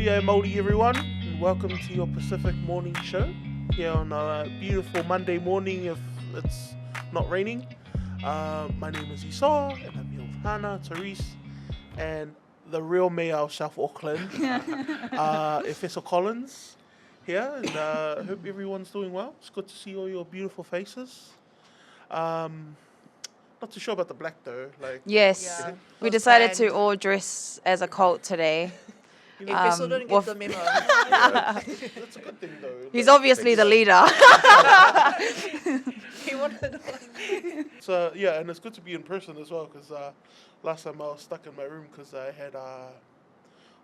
Kia Māori everyone, and welcome to your Pacific morning show here on a beautiful Monday morning if it's not raining. My name is Isoa, and I'm here with Hana, Torisse, and the real Mayoral South Auckland, Efeso Collins here, and I hope everyone's doing well. It's good to see all your beautiful faces. Not too sure about the black though. Yes, we decided to all dress as a cult today. Efeso didn't get the memo. That's a good thing though. He's obviously the leader. He wanted. So yeah, and it's good to be in person as well because last time I was stuck in my room because I had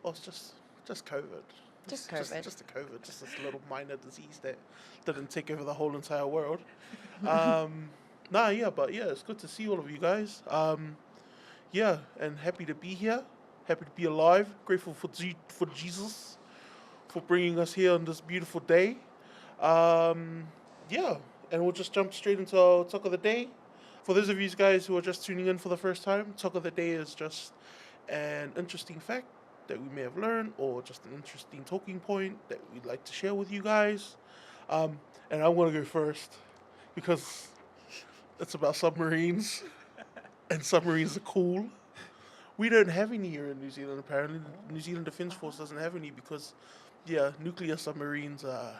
it's just COVID. Just COVID. Just a COVID, just this little minor disease that didn't take over the whole entire world. But it's good to see all of you guys. And happy to be here. Happy to be alive. Grateful for Jesus for bringing us here on this beautiful day. And we'll just jump straight into our talk of the day. For those of you guys who are just tuning in for the first time, talk of the day is just an interesting fact that we may have learned or just an interesting talking point that we'd like to share with you guys. And I'm going to go first because it's about submarines, and submarines are cool. We don't have any here in New Zealand, apparently. The New Zealand Defence Force doesn't have any because, nuclear submarines are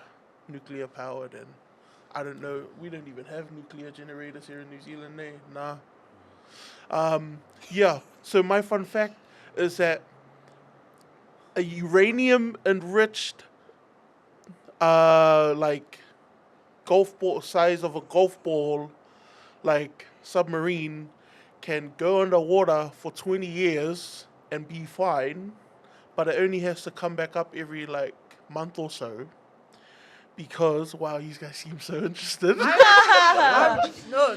nuclear powered, and I don't know, we don't even have nuclear generators here in New Zealand, Nah. So my fun fact is that a uranium-enriched, golf ball, size of a golf ball, submarine can go underwater for 20 years and be fine, but it only has to come back up every month or so because you guys seem so interested. No,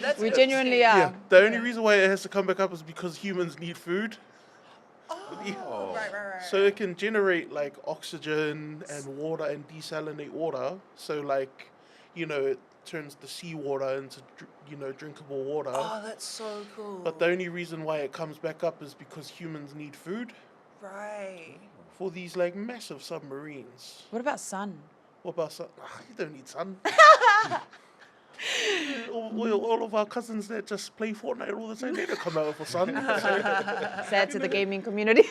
that's We genuinely are. Yeah, the only reason why it has to come back up is because humans need food. Oh, right. So it can generate oxygen and water and desalinate water. So it turns the seawater into drinkable water. Oh, that's so cool. But the only reason why it comes back up is because humans need food. Right. For these massive submarines. What about sun? What about sun? You don't need sun. all of our cousins that just play Fortnite all the time, they don't come out for sun. Sad to the gaming community.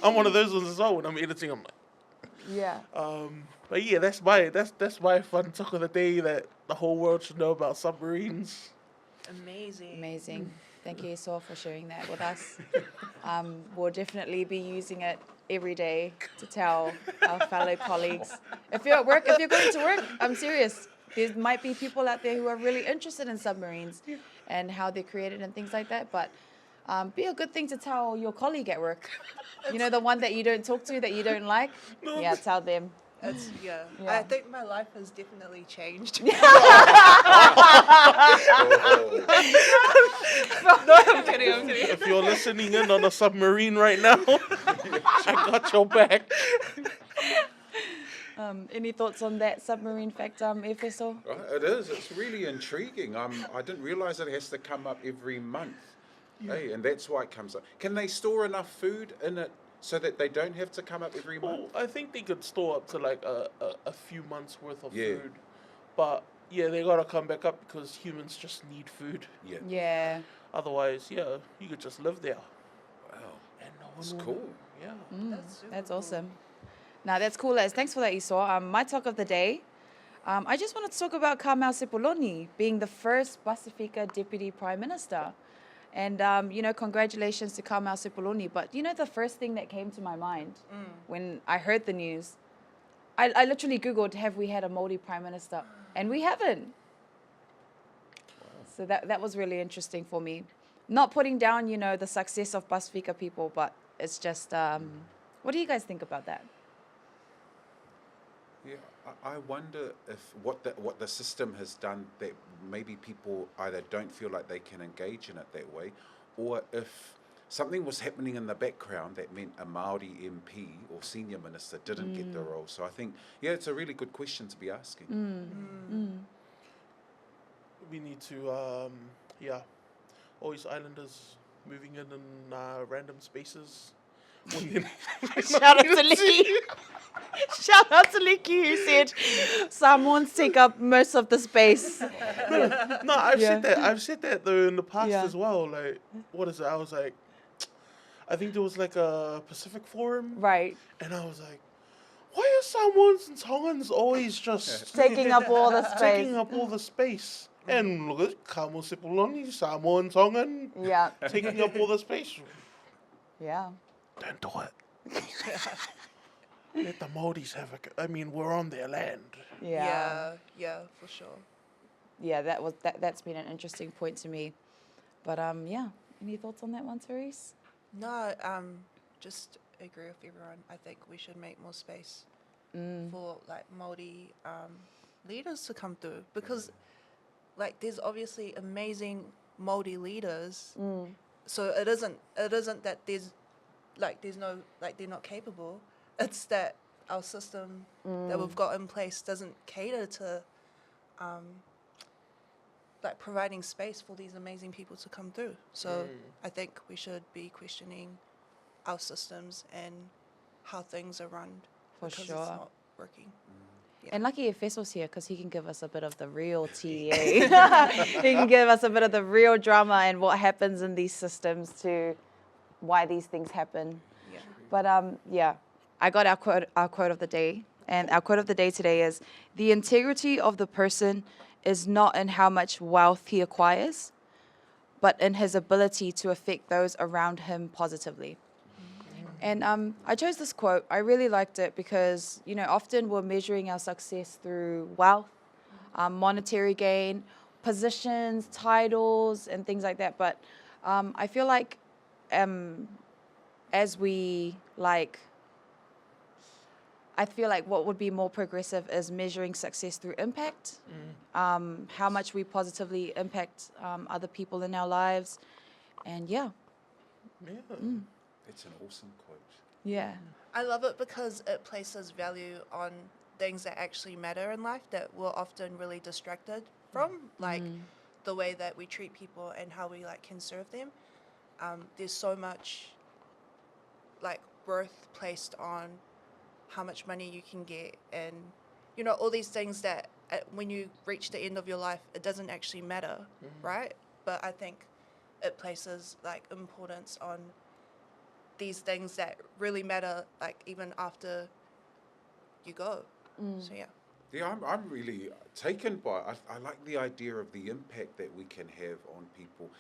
I'm one of those ones as well. When I'm editing, I'm like, Yeah. But yeah, that's my fun talk of the day that the whole world should know about submarines. Amazing. Thank you, Isoa, for sharing that with us. We'll definitely be using it every day to tell our fellow colleagues. If you're at work, if you're going to work, I'm serious. There might be people out there who are really interested in submarines and how they're created and things like that. But be a good thing to tell your colleague at work. The one that you don't talk to, that you don't like. No. Yeah, tell them. I think my life has definitely changed. No, I'm kidding. If you're listening in on a submarine right now, I got your back. Any thoughts on that submarine fact, Efeso? It is. It's really intriguing. I didn't realise it has to come up every month. Hey, and that's why it comes up. Can they store enough food in it so that they don't have to come up every month? Well, I think they could store up to a few months worth of food. But they gotta come back up because humans just need food. Yeah. Otherwise, you could just live there. Wow. And no one That's will cool. know. Yeah. That's awesome. Now, that's cool, Les. Thanks for that, Isoa. My talk of the day, I just wanted to talk about Kamau Sepuloni being the first Pasifika Deputy Prime Minister. And, congratulations to Kamau Sepuloni. But, the first thing that came to my mind when I heard the news, I literally Googled, have we had a Māori Prime Minister? And we haven't. Wow. So that was really interesting for me. Not putting down, the success of Pasifika people, but it's just, what do you guys think about that? Yeah, I wonder if what the system has done that maybe people either don't feel like they can engage in it that way, or if something was happening in the background that meant a Māori MP or senior minister didn't get the role. So I think, it's a really good question to be asking. We need to, all these islanders moving in random spaces Shout out to Licky. Shout out to Licky who said Samoans take up most of the space. No, I've Yeah. said that. I've said that though in the past Yeah. as well. Like, what is it? I was like, I think there was like a Pacific Forum, Right. and I was like, why are Samoans and Tongans always just Taking up all the space. taking up all the space? And look at Kamo Sipoloni, Samoa and Tongan Yeah. taking up all the space. Yeah. Don't do it. Let the Māoris have a. I mean, we're on their land. Yeah. Yeah, for sure. Yeah, that's been an interesting point to me. But yeah. Any thoughts on that one, Therese? No, just agree with everyone. I think we should make more space for like Māori leaders to come through, because like there's obviously amazing Māori leaders. So it isn't that there's no, like, they're not capable. It's that our system that we've got in place doesn't cater to like providing space for these amazing people to come through. So I think we should be questioning our systems and how things are run, For because sure. it's not working. And lucky Efeso's here because he can give us a bit of the real TA. He can give us a bit of the real drama and what happens in these systems to why these things happen. Yeah. But yeah, I got our quote of the day. And our quote of the day today is, the integrity of the person is not in how much wealth he acquires, but in his ability to affect those around him positively. And I chose this quote. I really liked it because, you know, often we're measuring our success through wealth, monetary gain, positions, titles, and things like that. But I feel like as we I feel like what would be more progressive is measuring success through impact, how much we positively impact other people in our lives. And yeah. It's an awesome quote. Yeah. I love it because it places value on things that actually matter in life that we're often really distracted from, like the way that we treat people and how we like can serve them. There's so much like worth placed on how much money you can get, and you know, all these things that when you reach the end of your life, it doesn't actually matter, right? But I think it places like importance on these things that really matter, like even after you go. So yeah. Yeah, I'm really taken by it. I like the idea of the impact that we can have on people.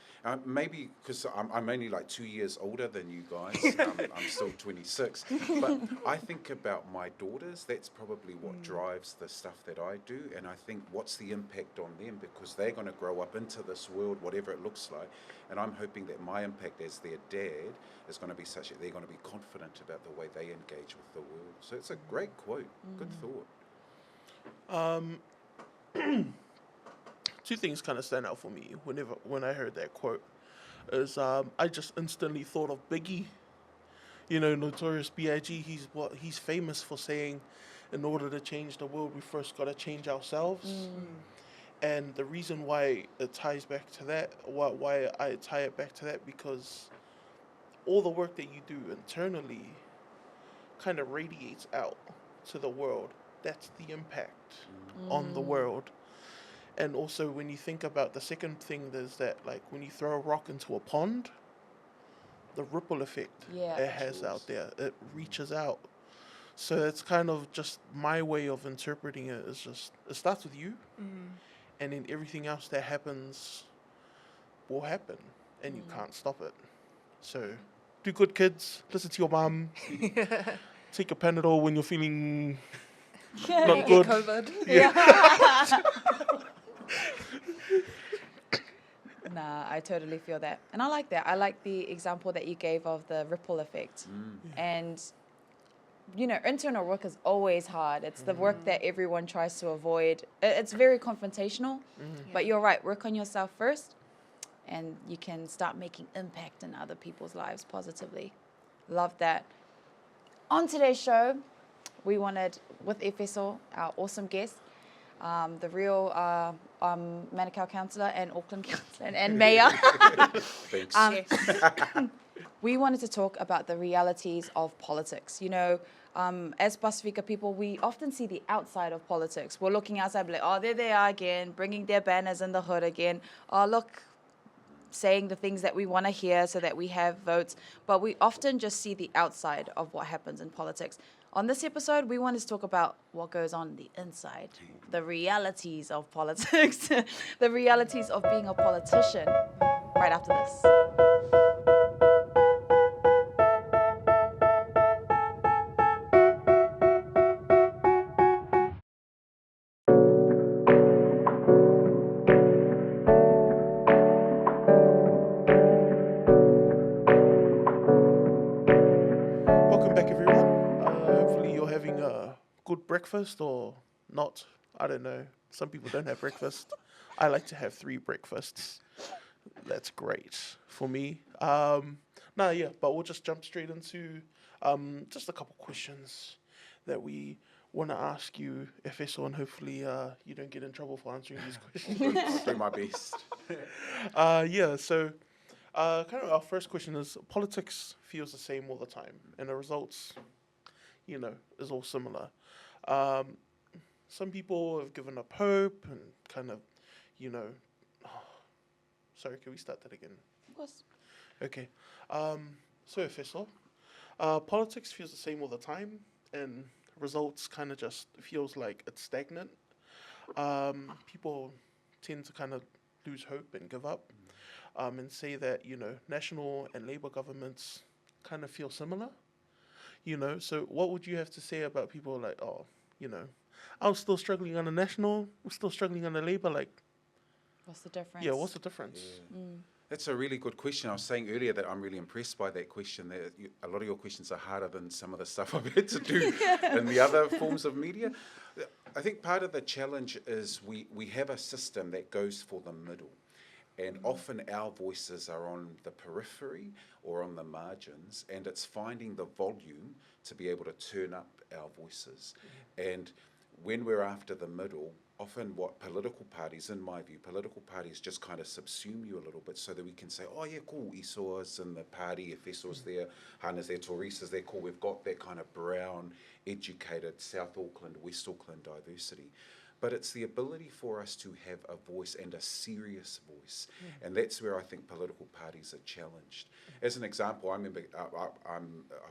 Maybe because I'm only like 2 years older than you guys. I'm still 26. But I think about my daughters. That's probably what drives the stuff that I do. And I think, what's the impact on them? Because they're going to grow up into this world, whatever it looks like. And I'm hoping that my impact as their dad is going to be such that they're going to be confident about the way they engage with the world. So it's a great quote. Good thought. Two things kind of stand out for me when I heard that quote. Is I just instantly thought of Biggie. You know, Notorious B.I.G. He's famous for saying, in order to change the world, we first got to change ourselves. And the reason why it ties back to that, why I tie it back to that, because all the work that you do internally kind of radiates out to the world. That's the impact on the world. And also, when you think about the second thing, there's that, like, when you throw a rock into a pond, the ripple effect it has out there, it reaches out. So it's kind of just my way of interpreting it is just, it starts with you, and then everything else that happens will happen, and you can't stop it. So do good, kids. Listen to your mum. Take a Panadol when you're feeling not good. COVID. Nah, I totally feel that. And I like that. I like the example that you gave of the ripple effect. And, you know, internal work is always hard. It's the work that everyone tries to avoid. It's very confrontational, but you're right. Work on yourself first, and you can start making impact in other people's lives positively. Love that. On today's show, we wanted, with Efeso, our awesome guest, the real Manukau Councillor and Auckland Councillor and Mayor. Thanks. Yes. we wanted to talk about the realities of politics. You know, as Pasifika people, we often see the outside of politics. We're looking outside, like, oh, there they are again, bringing their banners in the hood again. Oh, look, saying the things that we want to hear so that we have votes. But we often just see the outside of what happens in politics. On this episode, we wanted to talk about what goes on the inside, the realities of politics, the realities of being a politician, right after this. Welcome back, everyone. Hopefully, you're having a good breakfast or not. I don't know. Some people don't have breakfast. I like to have 3 breakfasts. That's great for me. But we'll just jump straight into just a couple questions that we want to ask you, Efeso, and hopefully you don't get in trouble for answering these questions. I'll do my best. Kind of our first question is, politics feels the same all the time, and the results, is all similar. Some people have given up hope and kind of, sorry, can we start that again? Of course. Okay. So, Efeso, politics feels the same all the time, and results kind of just feels like it's stagnant. People tend to kind of lose hope and give up. And say that, national and Labour governments kind of feel similar, So what would you have to say about people like, I'm still struggling on a national, I'm still struggling on a Labour, like, What's the difference? yeah, what's the difference? Yeah. That's a really good question. I was saying earlier that I'm really impressed by that question. That a lot of your questions are harder than some of the stuff I've had to do in the other forms of media. I think part of the challenge is we have a system that goes for the middle. And often our voices are on the periphery or on the margins, and it's finding the volume to be able to turn up our voices. And when we're after the middle, often what political parties, in my view, political parties just kind of subsume you a little bit so that we can say, oh yeah, cool, Isoa's in the party, Efeso's there, Hana's there, Torisse's there, cool, we've got that kind of brown, educated South Auckland, West Auckland diversity. But it's the ability for us to have a voice and a serious voice. And that's where I think political parties are challenged. As an example, I remember I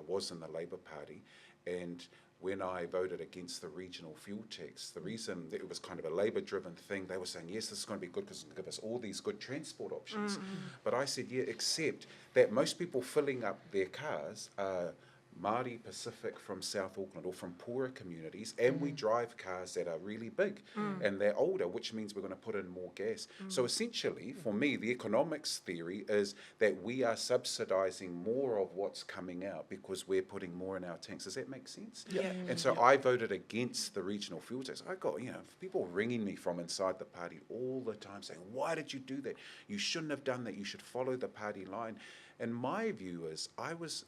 was in the Labour Party, and when I voted against the regional fuel tax, the reason that it was kind of a Labour-driven thing, they were saying, yes, this is going to be good because it's going to give us all these good transport options. But I said, yeah, except that most people filling up their cars are Māori Pacific from South Auckland or from poorer communities, and we drive cars that are really big and they're older, which means we're going to put in more gas. So essentially, for me, the economics theory is that we are subsidising more of what's coming out because we're putting more in our tanks. Does that make sense? Yeah. And so I voted against the regional fuel tax. I got, people ringing me from inside the party all the time saying, why did you do that? You shouldn't have done that. You should follow the party line. And my view is I was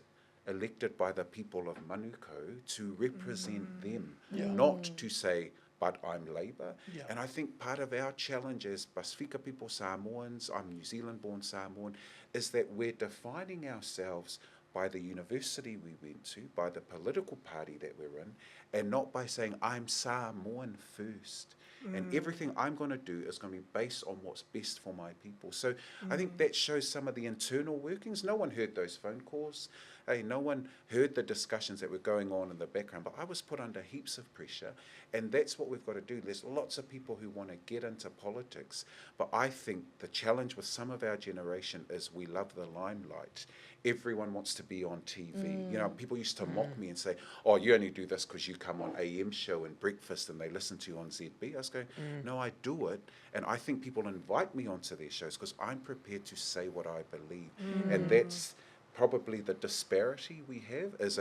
elected by the people of Manukau to represent them, not to say, but I'm Labour. Yeah. And I think part of our challenge as Pasifika people, Samoans, I'm New Zealand-born Samoan, is that we're defining ourselves by the university we went to, by the political party that we're in, and not by saying, I'm Samoan first. And everything I'm going to do is going to be based on what's best for my people. So I think that shows some of the internal workings. No one heard those phone calls. Hey, no one heard the discussions that were going on in the background, but I was put under heaps of pressure, and that's what we've got to do. There's lots of people who want to get into politics, but I think the challenge with some of our generation is we love the limelight. Everyone wants to be on TV. People used to mock me and say, oh, you only do this because you come on AM show and breakfast and they listen to you on ZB. I was going, no, I do it, and I think people invite me onto their shows because I'm prepared to say what I believe, and that's probably the disparity we have is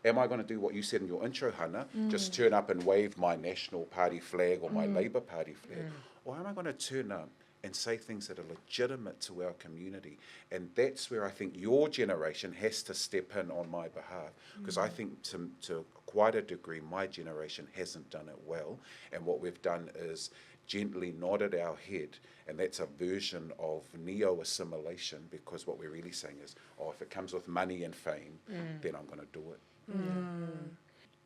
am I going to do what you said in your intro, Hana, just turn up and wave my National Party flag or my Labour Party flag, or am I going to turn up and say things that are legitimate to our community? And that's where I think your generation has to step in on my behalf, because I think to quite a degree, my generation hasn't done it well. And what we've done is gently nodded our head, and that's a version of neo-assimilation, because what we're really saying is, oh, if it comes with money and fame, then I'm going to do it.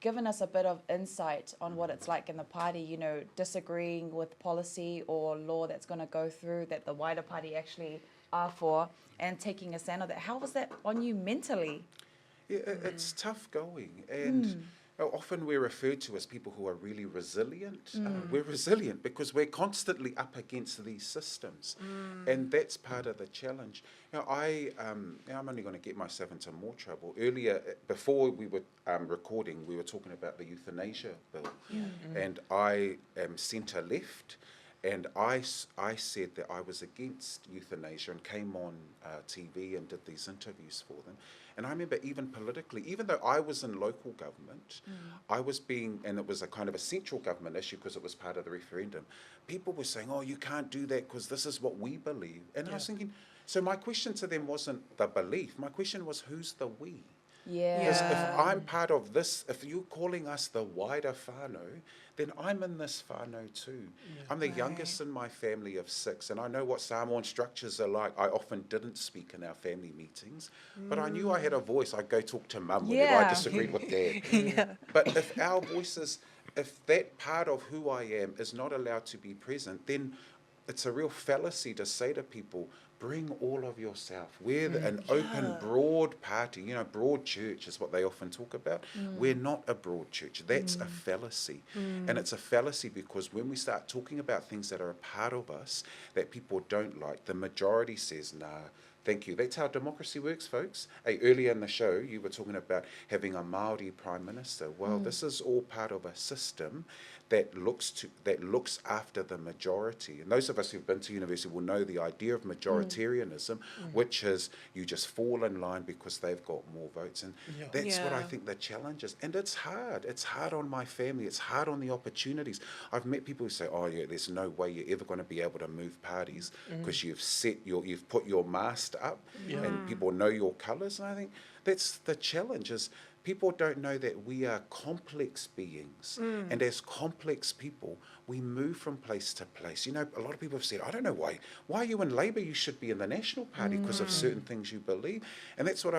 Given us a bit of insight on what it's like in the party, you know, disagreeing with policy or law that's going to go through that the wider party actually are for, and taking a stand on that. How was that on you mentally? Yeah, it's tough going, and often we're referred to as people who are really resilient. We're resilient because we're constantly up against these systems, and that's part of the challenge. You know, I'm only going to get myself into more trouble. Earlier, before we were recording, we were talking about the euthanasia bill, and I am centre left. And I said that I was against euthanasia and came on TV and did these interviews for them. And I remember even politically, even though I was in local government, I was being, and it was a kind of a central government issue because it was part of the referendum, people were saying, oh, you can't do that because this is what we believe. And I was thinking, so my question to them wasn't the belief, my question was, who's the we? Because if I'm part of this, if you're calling us the wider whānau, then I'm in this whānau too. I'm the youngest in my family of 6, and I know what Samoan structures are like. I often didn't speak in our family meetings, but I knew I had a voice. I'd go talk to mum whenever I disagreed with dad. But if our voices, if that part of who I am is not allowed to be present, then it's a real fallacy to say to people, bring all of yourself. We're an open, broad party. You know, broad church is what they often talk about. We're not a broad church. That's a fallacy. And it's a fallacy because when we start talking about things that are a part of us that people don't like, the majority says, nah, thank you. That's how democracy works, folks. Hey, earlier in the show, you were talking about having a Māori Prime Minister. Well, this is all part of a system that looks after the majority. And those of us who've been to university will know the idea of majoritarianism, which is you just fall in line because they've got more votes. And that's what I think the challenge is. And it's hard. It's hard on my family. It's hard on the opportunities. I've met people who say, oh yeah, there's no way you're ever going to be able to move parties because you've put your mast up and people know your colours. And I think that's the challenge is people don't know that we are complex beings. And as complex people, we move from place to place. You know, a lot of people have said, I don't know why are you in Labour? You should be in the National Party because of certain things you believe. And that's what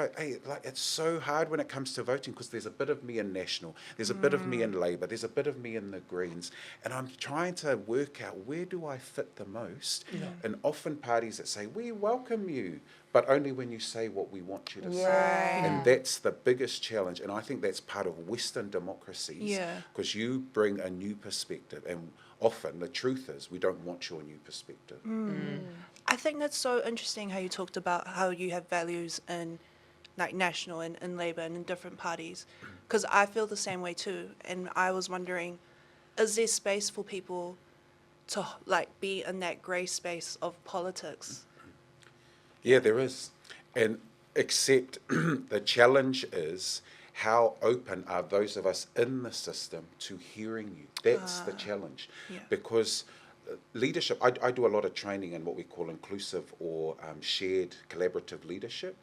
it's so hard when it comes to voting because there's a bit of me in National, there's a bit of me in Labour, there's a bit of me in the Greens. And I'm trying to work out where do I fit the most? And often parties that say, we welcome you, but only when you say what we want you to say. And that's the biggest challenge. And I think that's part of Western democracies because you bring a new perspective. And often the truth is we don't want your new perspective. I think that's so interesting how you talked about how you have values in like National and in Labour and in different parties, because I feel the same way too. And I was wondering, is there space for people to like be in that grey space of politics? Yeah, there is. And except the challenge is how open are those of us in the system to hearing you? That's the challenge. Because leadership, I do a lot of training in what we call inclusive or shared collaborative leadership.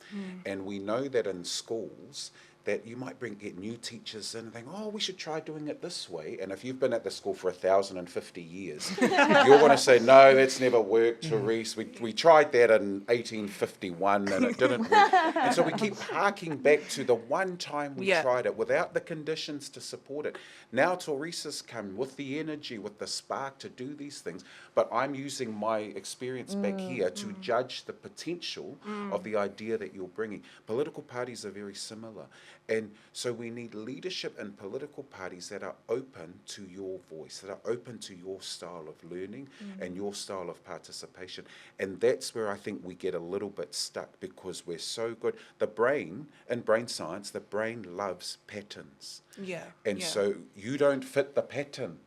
And we know that in schools, that you might get new teachers in and think, oh, we should try doing it this way. And if you've been at the school for 1,050 years, you're going to say, no, that's never worked, Torisse. We tried that in 1851 and it didn't work. And so we keep harking back to the one time we tried it without the conditions to support it. Now Torisse has come with the energy, with the spark to do these things. But I'm using my experience back here to judge the potential of the idea that you're bringing. Political parties are very similar. And so we need leadership in political parties that are open to your voice, that are open to your style of learning and your style of participation. And that's where I think we get a little bit stuck because we're so good. The brain, in brain science, the brain loves patterns. And so you don't fit the pattern,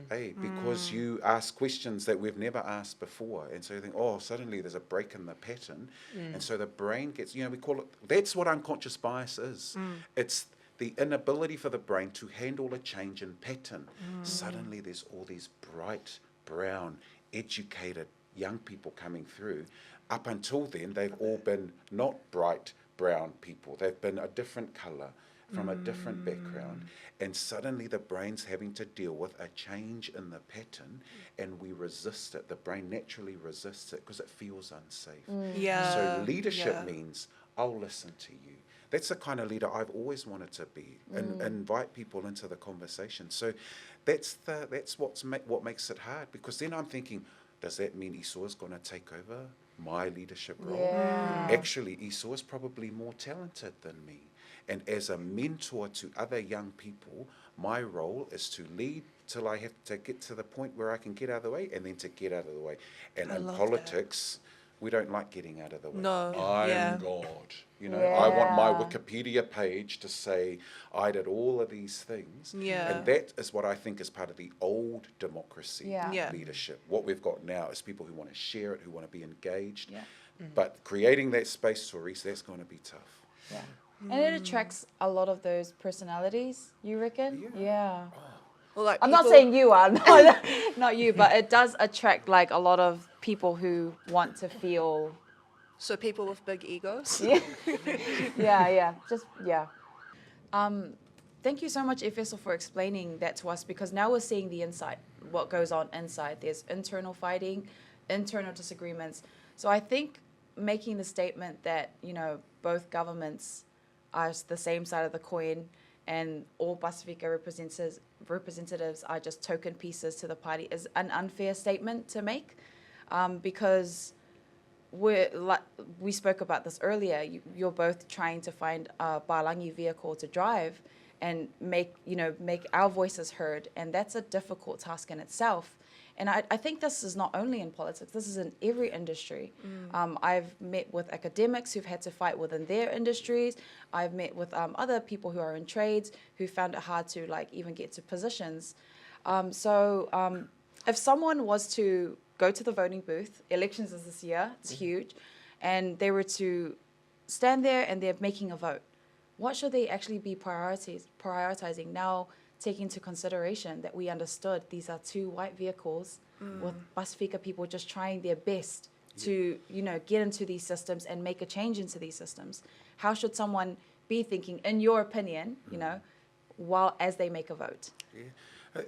because you ask questions that we've never asked before. And so you think, oh, suddenly there's a break in the pattern. And so the brain gets, we call it, that's what unconscious bias is. It's the inability for the brain to handle a change in pattern. Suddenly there's all these bright, brown, educated young people coming through. Up until then, they've all been not bright, brown people. They've been a different colour, from a different background, and suddenly the brain's having to deal with a change in the pattern, and we resist it. The brain naturally resists it because it feels unsafe. So leadership means, I'll listen to you. That's the kind of leader I've always wanted to be, and invite people into the conversation. So that's what makes it hard, because then I'm thinking, does that mean Isoa's going to take over my leadership role? Yeah. Actually, Isoa's probably more talented than me. And as a mentor to other young people, my role is to lead till I have to get to the point where I can get out of the way, and then to get out of the way. And I in love politics, we don't like getting out of the way. No, I'm yeah. God. You know, I want my Yeah. Wikipedia page to say I did all of these things. Yeah. And that is what I think is part of the old democracy Yeah. leadership. What we've got now is people who want to share it, who want to be engaged. Yeah. But creating that space, Torisse, that's going to be tough. Yeah. And it attracts a lot of those personalities, you reckon? Yeah. Well, like I'm not people- saying you are, not you, but it does attract like a lot of people who want to feel. So people with big egos. Yeah. Just, yeah. Thank you so much, Efeso, for explaining that to us, because now we're seeing the inside, what goes on inside. There's internal fighting, internal disagreements. So I think making the statement that, both governments are the same side of the coin and all Pasifika representatives are just token pieces to the party is an unfair statement to make, because we spoke about this earlier. You're both trying to find a Balangi vehicle to drive and make our voices heard, and that's a difficult task in itself. And I think this is not only in politics, this is in every industry. I've met with academics who've had to fight within their industries. I've met with other people who are in trades who found it hard to even get to positions. If someone was to go to the voting booth, elections is this year, it's huge, and they were to stand there and they're making a vote, what should they actually be prioritizing now, taking into consideration that we understood these are two white vehicles with Pasifika people just trying their best to, get into these systems and make a change into these systems? How should someone be thinking, in your opinion, as they make a vote? Yeah.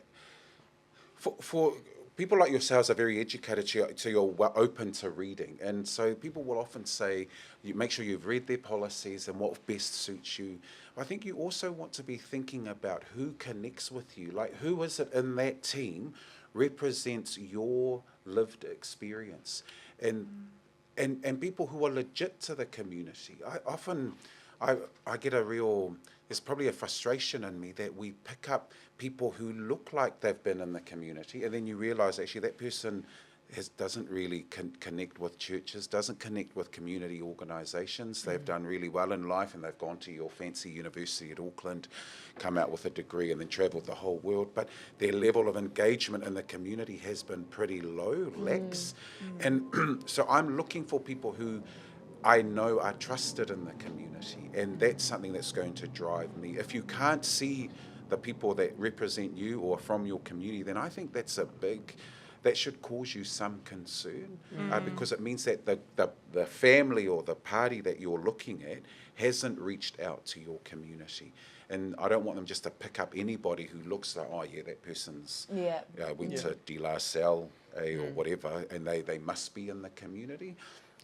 For people like yourselves are very educated, so you're open to reading. And so people will often say, you make sure you've read their policies and what best suits you. I think you also want to be thinking about who connects with you. Like, who is it in that team represents your lived experience? And people who are legit to the community. I get there's probably a frustration in me that we pick up people who look like they've been in the community, and then you realise actually that person doesn't really connect with churches, doesn't connect with community organisations. They've done really well in life, and they've gone to your fancy university at Auckland, come out with a degree and then travelled the whole world, but their level of engagement in the community has been pretty low, lax. And so I'm looking for people who I know are trusted in the community, and that's something that's going to drive me. If you can't see the people that represent you or from your community, then I think that should cause you some concern, because it means that the family or the party that you're looking at hasn't reached out to your community. And I don't want them just to pick up anybody who looks like, oh yeah, that person's went to De La Salle or whatever, and they must be in the community.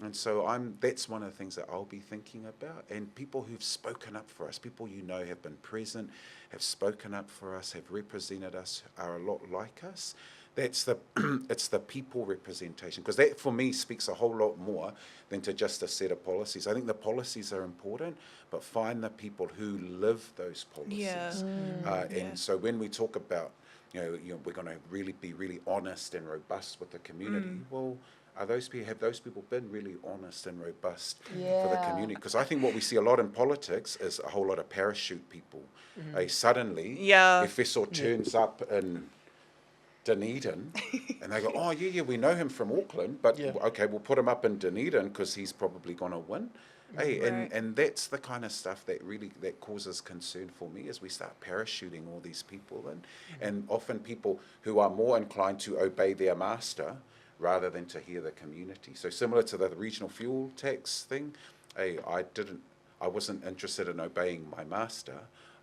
And so that's one of the things that I'll be thinking about. And people who've spoken up for us, people have been present, have spoken up for us, have represented us, are a lot like us. It's the people representation, because that for me speaks a whole lot more than to just a set of policies. I think the policies are important, but find the people who live those policies. And so when we talk about, we're going to be really honest and robust with the community, well, have those people been really honest and robust for the community? Because I think what we see a lot in politics is a whole lot of parachute people. Suddenly, Efeso turns up in Dunedin, and they go, oh yeah, we know him from Auckland, but okay, we'll put him up in Dunedin because he's probably going to win. And that's the kind of stuff that causes concern for me, as we start parachuting all these people in, and often people who are more inclined to obey their master rather than to hear the community. So similar to the regional fuel tax thing, I wasn't interested in obeying my master.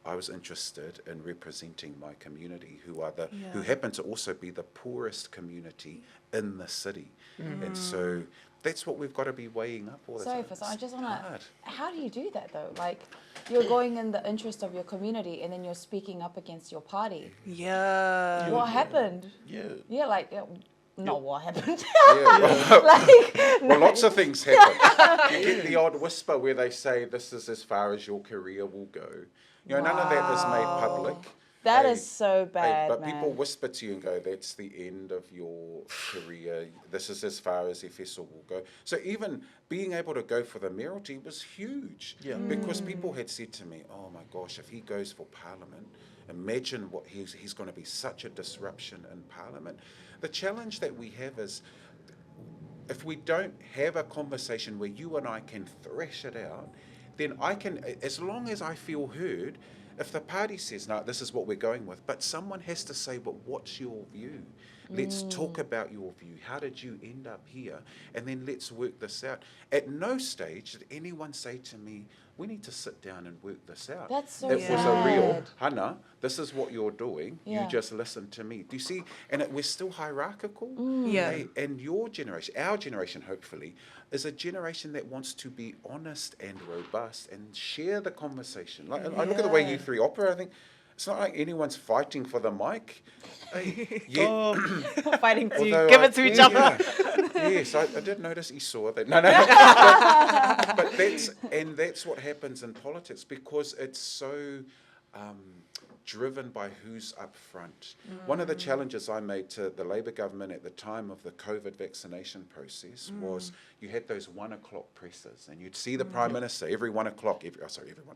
I was interested in representing my community, who are who Yeah. happen to also be the poorest community in the city, and so that's what we've got to be weighing up all the So, time. Efeso, I It's just want to. hard. How do you do that though? Like, you're going in the interest of your community, and then you're speaking up against your party. Yeah. What happened? Yeah. Yeah, like, not what happened. Yeah, well, like, well, lots of things happen. You get the odd whisper where they say, "This is as far as your career will go." You know, none of that is made public. that Hey, is so bad, but man. people whisper to you and go, "That's the end of your career. This is as far as Efeso will go." So even being able to go for the mayoralty was huge, Yeah. because people had said to me, "Oh my gosh, if he goes for Parliament, imagine what he's going to be such a disruption in Parliament." The challenge that we have is, if we don't have a conversation where you and I can thresh it out, then I can, as long as I feel heard, if the party says, no, this is what we're going with, but someone has to say, but what's your view? Let's talk about your view. How did you end up here? And then let's work this out. At no stage did anyone say to me, we need to sit down and work this out. That's so It was a real, sad. Hana, this is what you're doing. Yeah. You just listen to me. Do you see? And we're still hierarchical. Yeah. Hey, and your generation, our generation, hopefully, is a generation that wants to be honest and robust and share the conversation. Like, I look at the way you Yeah. three operate, I think it's not like anyone's fighting for the mic. Hey, yeah. Fighting to Although give it to each other. Yes, I did notice Isoa that. No, but that's what happens in politics, because it's so driven by who's up front. One of the challenges I made to the Labour government at the time of the COVID vaccination process was you had those 1 o'clock presses, and you'd see the Prime Minister every 1 o'clock,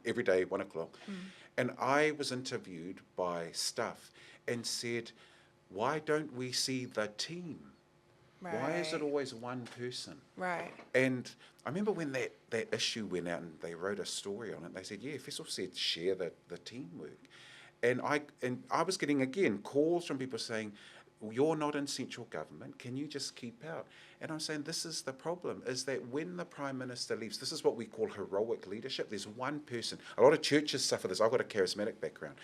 every day 1 o'clock. And I was interviewed by staff and said, why don't we see the team? Why is it Right. always one person? Right. And I remember when that issue went out and they wrote a story on it, they said, yeah, Efeso said share the teamwork. And I was getting, again, calls from people saying, you're not in central government, can you just keep out? And I'm saying this is the problem, is that when the Prime Minister leaves, this is what we call heroic leadership. There's one person. A lot of churches suffer this. I've got a charismatic background.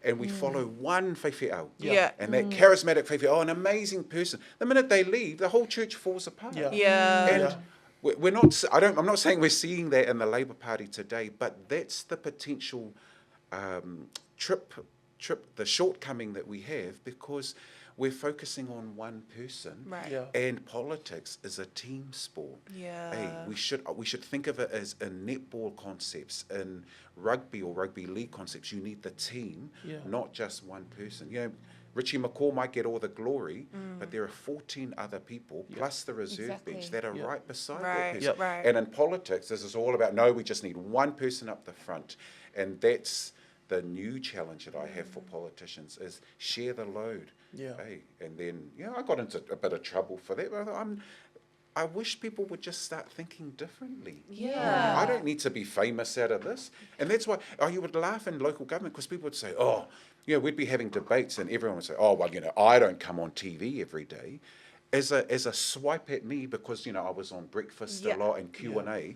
And we follow one whawhiao. Yeah. And that charismatic whawhiao, an amazing person. The minute they leave, the whole church falls apart. Yeah. Yeah. And we're not. I'm not saying we're seeing that in the Labour Party today, but that's the potential the shortcoming that we have, because we're focusing on one person. Right. Yeah. And politics is a team sport. Yeah. Hey, we should think of it as in netball concepts, in rugby or rugby league concepts. You need the team, not just one person. You know, Richie McCaw might get all the glory, but there are 14 other people, plus the reserve bench, that are right beside that Right. person. Right. And in politics, this is all about, no, we just need one person up the front. And that's the new challenge that I have for politicians, is share the load. Yeah. Hey, and then, I got into a bit of trouble for that, but I wish people would just start thinking differently. Yeah. I don't need to be famous out of this. And that's why, you would laugh in local government, because people would say, we'd be having debates and everyone would say, I don't come on TV every day. As a swipe at me, because, I was on breakfast a lot and Q&A.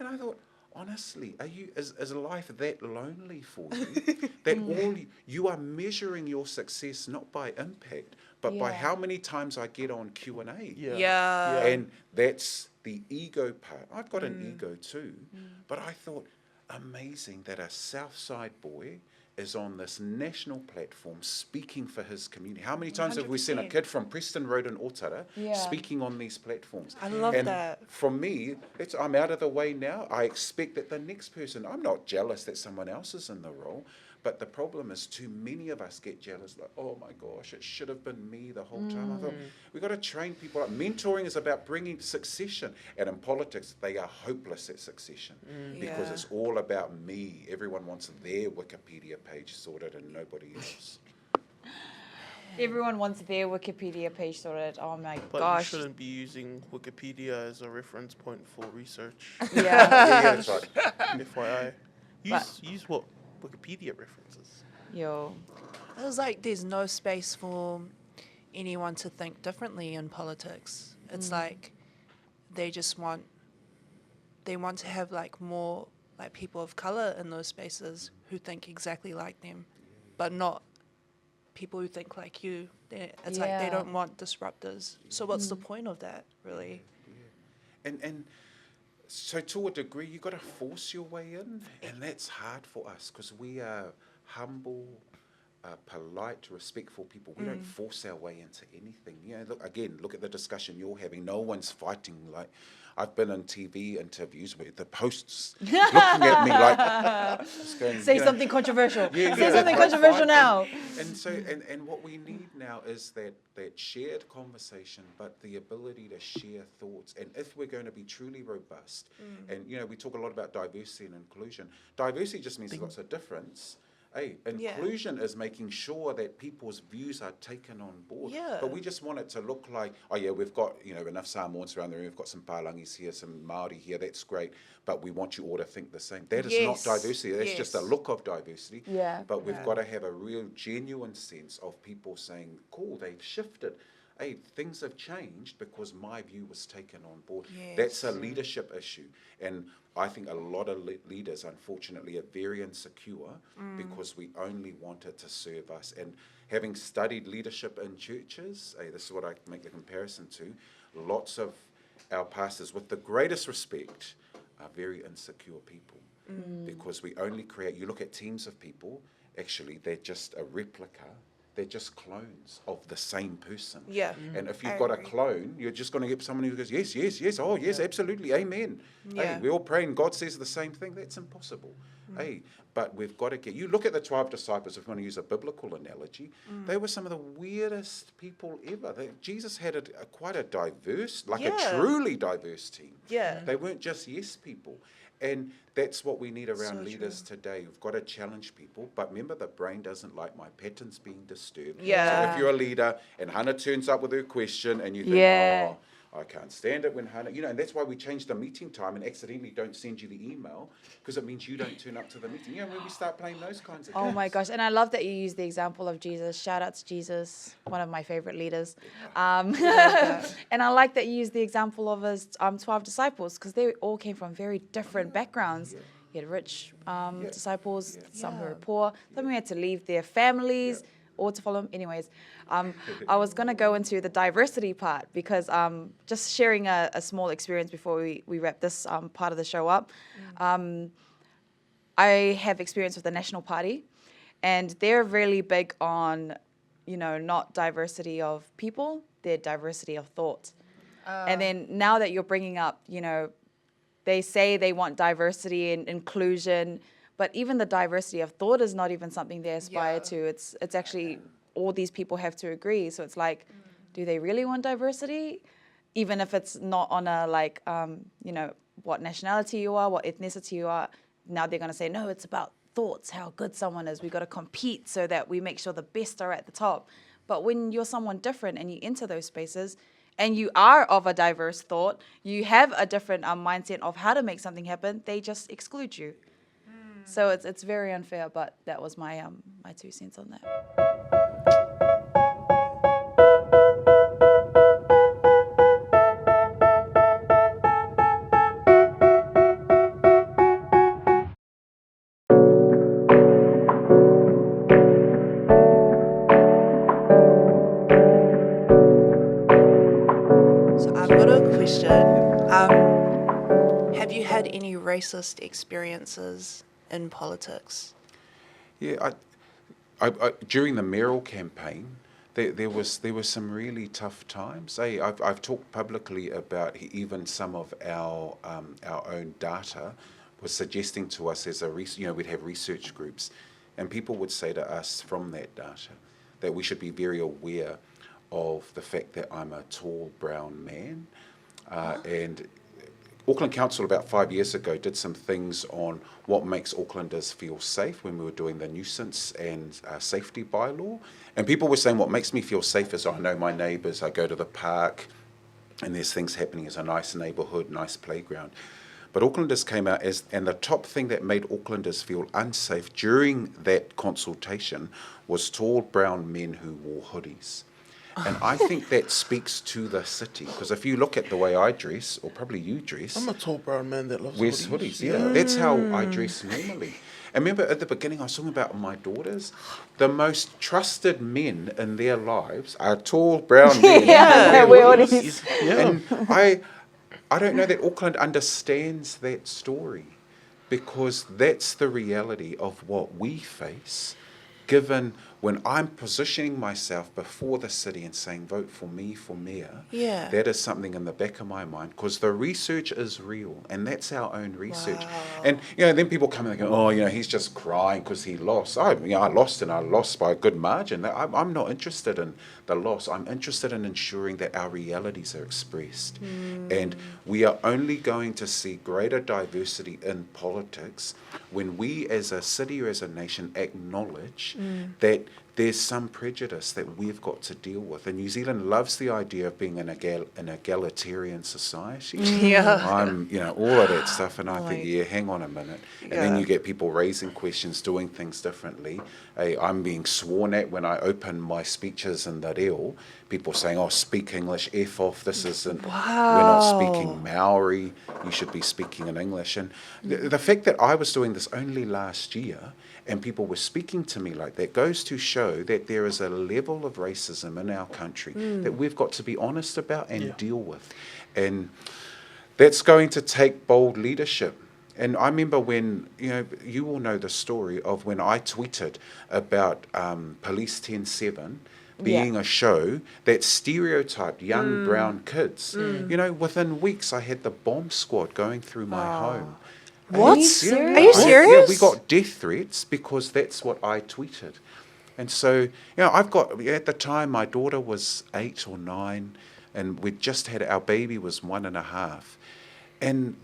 And I thought, honestly, is life that lonely for you? That you are measuring your success not by impact, but by how many times I get on Q&A. Yeah. And that's the ego part. I've got an ego too, but I thought, amazing that a Southside boy is on this national platform speaking for his community. How many times have we seen a 100%. kid from Preston Road in Otara speaking on these platforms? I love and that. From me, I'm out of the way now. I expect that the next person, I'm not jealous that someone else is in the role, but the problem is too many of us get jealous, like, oh my gosh, it should have been me the whole time. I thought, we've got to train people up. Mentoring is about bringing succession. And in politics, they are hopeless at succession because it's all about me. Everyone wants their Wikipedia page sorted and nobody else. Everyone wants their Wikipedia page sorted. Oh my But gosh. you shouldn't be using Wikipedia as a reference point for research. Yeah. Yeah, that's right. FYI. Use what? Wikipedia references. Yo. It was like there's no space for anyone to think differently in politics. It's like they want to have like more like people of color in those spaces who think exactly like them, but not people who think like you. It's like they Yeah. don't want disruptors. So what's the point of that, really? And so to a degree, you got to force your way in, and that's hard for us because we are humble, polite, respectful people. We don't force our way into anything. You know, look at the discussion you're having. No one's fighting. Like, I've been in TV interviews where the hosts looking at me like, just going, Say you know, something controversial. Yeah, Say yeah, something like, controversial fine. now. And so, and what we need now is that shared conversation, but the ability to share thoughts. And if we're going to be truly robust, and you know, we talk a lot about diversity and inclusion. Diversity just means lots of difference. Hey, Yeah. inclusion is making sure that people's views are taken on board. Yeah. But we just want it to look like, oh yeah, we've got, you know, enough Samoans around the room, we've got some Palangis here, some Māori here, that's great, but we want you all to think the same. That is Yes. not diversity, that's just a Yes. look of diversity. Yeah. But we've Yeah. got to have a real genuine sense of people saying, cool, they've shifted. Hey, things have changed because my view was taken on board. That's a Yes. leadership issue. And I think a lot of leaders, unfortunately, are very insecure because we only want it to serve us. And having studied leadership in churches, hey, this is what I make the comparison to, lots of our pastors, with the greatest respect, are very insecure people. Because we only create, you look at teams of people, actually, they're just a replica. They're just clones of the same person. Yeah. And if you've I got a agree. clone, you're just going to get someone who goes, yes, yes, yes, oh, yes, absolutely, amen. Yeah. Hey, we're all praying, God says the same thing. That's impossible. Hey, but we've got to get, you look at the 12 disciples, if you want to use a biblical analogy, they were some of the weirdest people ever. Jesus had quite a diverse, like Yeah. a truly diverse team. Yeah. They weren't just yes people. And that's what we need around So leaders today. We've got to challenge people. But remember, the brain doesn't like my patterns being disturbed. Yeah. So if you're a leader and Hana turns up with her question and you think, Yeah. oh, I can't stand it when Hana, you know, and that's why we changed the meeting time and accidentally don't send you the email because it means you don't turn up to the meeting. You know, when we start playing those kinds of Oh games. my gosh. And I love that you use the example of Jesus. Shout out to Jesus, one of my favorite leaders. And I like that you use the example of his 12 disciples because they all came from very different backgrounds. You had rich disciples, some who were poor, some who had to leave their families or to follow him. Anyways, I was going to go into the diversity part because just sharing a small experience before we wrap this part of the show up. I have experience with the National Party, and they're really big on, you know, not diversity of people, they're diversity of thought. And then now that you're bringing up, you know, they say they want diversity and inclusion, but even the diversity of thought is not even something they aspire to. It's actually all these people have to agree. So it's like, do they really want diversity? Even if it's not on a like, you know, what nationality you are, what ethnicity you are. Now they're going to say, no, it's about thoughts, how good someone is. We've got to compete so that we make sure the best are at the top. But when you're someone different and you enter those spaces and you are of a diverse thought, you have a different mindset of how to make something happen, they just exclude you. So it's very unfair, but that was my my 2 cents on that. So I've got a question. Have you had any racist experiences in politics? Yeah, I during the Mayoral campaign, there were some really tough times. Hey, I've talked publicly about even some of our own data was suggesting to us as we'd have research groups, and people would say to us from that data that we should be very aware of the fact that I'm a tall brown man, and Auckland Council about 5 years ago did some things on what makes Aucklanders feel safe when we were doing the nuisance and safety bylaw. And people were saying what makes me feel safe is I know my neighbours, I go to the park and there's things happening, it's a nice neighbourhood, nice playground. But Aucklanders came out and the top thing that made Aucklanders feel unsafe during that consultation was tall brown men who wore hoodies. And I think that speaks to the city, because if you look at the way I dress, or probably you dress, I'm a tall brown man that loves wears hoodies. hoodies, yeah. That's how I dress normally. And remember at the beginning I was talking about my daughters, the most trusted men in their lives are tall brown men. Yeah, who we wear already hoodies. Yeah. And I don't know that Auckland understands that story, because that's the reality of what we face, given when I'm positioning myself before the city and saying, vote for me for mayor, Yeah. that is something in the back of my mind, because the research is real, and that's our own research. And, then people come and they go, oh, he's just crying because he lost. I lost, and I lost by a good margin. I'm not interested in the loss. I'm interested in ensuring that our realities are expressed. And we are only going to see greater diversity in politics when we as a city or as a nation acknowledge that there's some prejudice that we've got to deal with. And New Zealand loves the idea of being an egalitarian society. Yeah. I'm, all of that stuff, and I think, Like- hang on a minute. And then Yeah. you get people raising questions, doing things differently. Hey, I'm being sworn at when I open my speeches in the reo. People saying, oh, speak English, F off, this isn't, we're not speaking Maori, you should be speaking in English. And the fact that I was doing this only last year, and people were speaking to me like that, goes to show that there is a level of racism in our country that we've got to be honest about and deal with. And that's going to take bold leadership. And I remember when, you all know the story of when I tweeted about Police 10-7 being a show that stereotyped young brown kids. Within weeks I had the bomb squad going through my home. What? Are you Are serious? you Yeah, serious? we got death threats because that's what I tweeted. And so, I've got, at the time, my daughter was 8 or 9, and we'd just had, our baby was 1.5. And,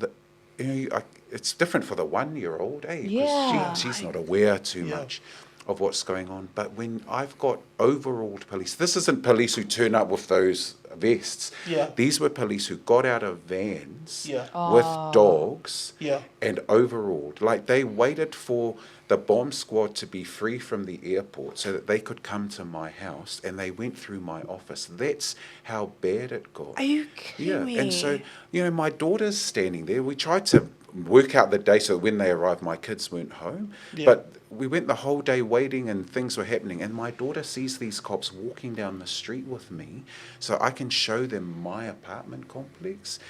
it's different for the 1-year-old, eh? 'Cause Yeah. she's not aware too Yeah. much of what's going on. But when I've got overalled police, this isn't police who turn up with those vests. Yeah. These were police who got out of vans Yeah. with dogs Yeah. and overalled. Like, they waited for the bomb squad to be free from the airport so that they could come to my house, and they went through my office. That's how bad it got. Are you kidding me? And so, my daughter's standing there. We tried to work out the day so that when they arrived, my kids weren't home. Yeah. But we went the whole day waiting, and things were happening. And my daughter sees these cops walking down the street with me so I can show them my apartment complex.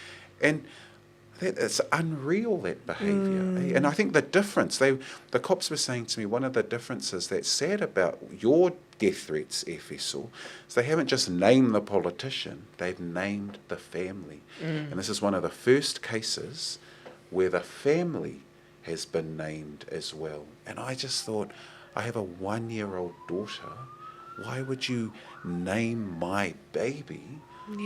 And it's unreal, that behaviour. Eh? And I think the difference, the cops were saying to me, one of the differences that's sad about your death threats, Efeso, is they haven't just named the politician, they've named the family. And this is one of the first cases where the family has been named as well. And I just thought, I have a 1-year-old daughter. Why would you name my baby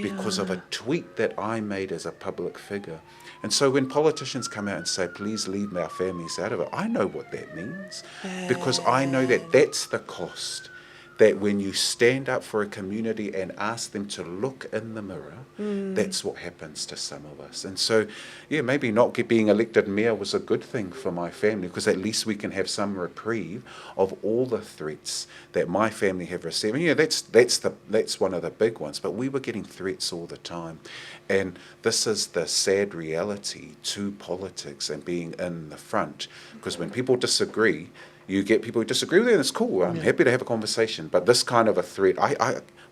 because of a tweet that I made as a public figure? And so when politicians come out and say, please leave our families out of it, I know what that means, because I know that that's the cost. That when you stand up for a community and ask them to look in the mirror, that's what happens to some of us. And so, maybe not being elected mayor was a good thing for my family, because at least we can have some reprieve of all the threats that my family have received. And that's one of the big ones. But we were getting threats all the time. And this is the sad reality to politics and being in the front, because when people disagree, you get people who disagree with you, and it's cool. I'm happy to have a conversation. But this kind of a threat,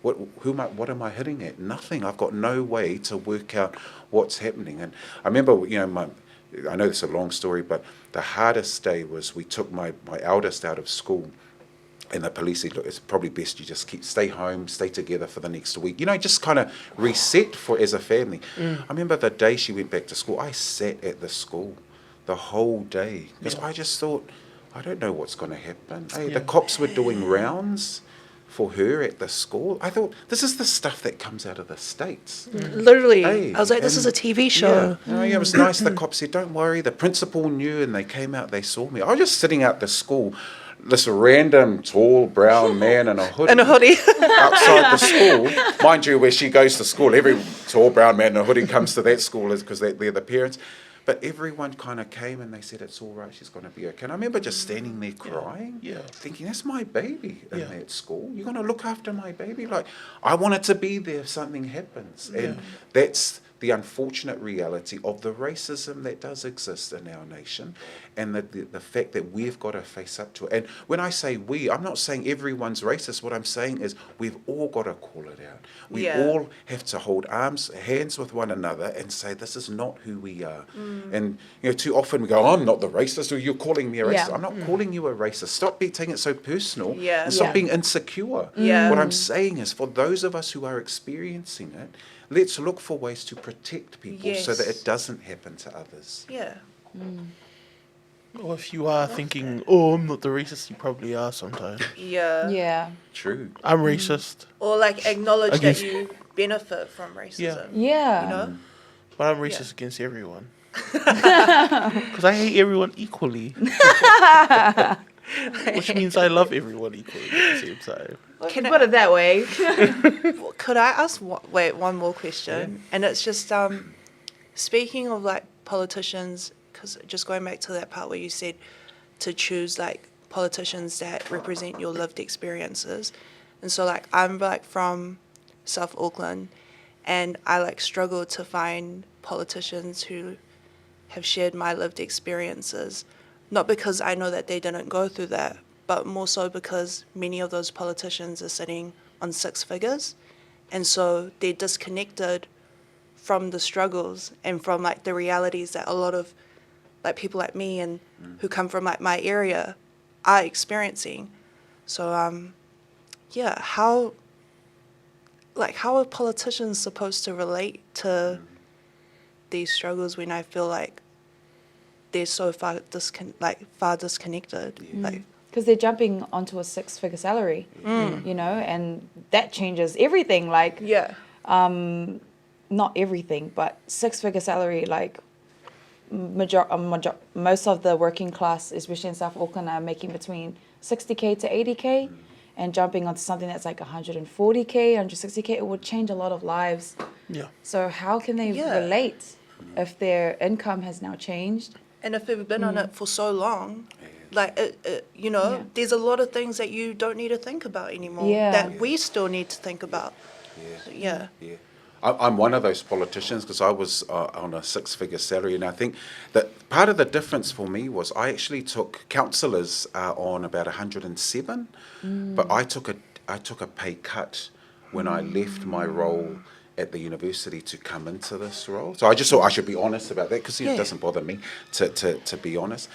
what am I hitting at? Nothing. I've got no way to work out what's happening. And I remember, I know this is a long story, but the hardest day was we took my eldest out of school, and the police said, look, it's probably best you just stay home, stay together for the next week. Just kind of reset as a family. I remember the day she went back to school, I sat at the school the whole day, because I just thought, I don't know what's going to happen. Hey, the cops were doing rounds for her at the school. I thought, this is the stuff that comes out of the States. Literally. Hey, I was like, this is a TV show. Yeah, it was nice. The cops said, don't worry. The principal knew, and they came out, they saw me. I was just sitting out the school, this random tall brown man in a hoodie. In a hoodie. Outside the school. Mind you, where she goes to school, every tall brown man in a hoodie comes to that school because they're the parents. But everyone kind of came and they said, it's all right, she's going to be okay. And I remember just standing there crying, thinking, that's my baby in that school. You're going to look after my baby? Like, I wanted to be there if something happens. And that's the unfortunate reality of the racism that does exist in our nation, and the fact that we've got to face up to it. And when I say we, I'm not saying everyone's racist. What I'm saying is we've all got to call it out. We all have to hold hands with one another and say, this is not who we are. And too often we go, I'm not the racist, or you're calling me a racist. I'm not calling you a racist. Stop taking it so personal. And stop being insecure. What I'm saying is, for those of us who are experiencing it, let's look for ways to protect people so that it doesn't happen to others. Or if you are thinking, oh, I'm not the racist, you probably are sometimes. Yeah. True. I'm racist. Or like acknowledge that you benefit from racism. Yeah. You know? But I'm racist against everyone. Because I hate everyone equally. Which means I love everyone equally at the same time. Can put it that way. Could I ask one more question? And it's just speaking of like politicians, because just going back to that part where you said to choose like politicians that represent your lived experiences. And so like I'm like from South Auckland, and I like struggle to find politicians who have shared my lived experiences, not because I know that they didn't go through that, but more so because many of those politicians are sitting on six figures, and so they're disconnected from the struggles and from like the realities that a lot of like people like me and who come from like my area are experiencing. So how are politicians supposed to relate to these struggles when I feel like they're so far disconnected? Like, because they're jumping onto a six-figure salary, and that changes everything. Like, not everything, but six-figure salary, like, most of the working class, especially in South Auckland, are making between 60K to 80K, and jumping onto something that's like 140K, 160K, it would change a lot of lives. Yeah. So how can they relate if their income has now changed? And if they've been on it for so long, like, there's a lot of things that you don't need to think about anymore that we still need to think about. I'm one of those politicians because I was on a six-figure salary, and I think that part of the difference for me was I actually took councillors on about 107, but I took a pay cut when I left my role at the university to come into this role. So I just thought I should be honest about that because it doesn't bother me to be honest.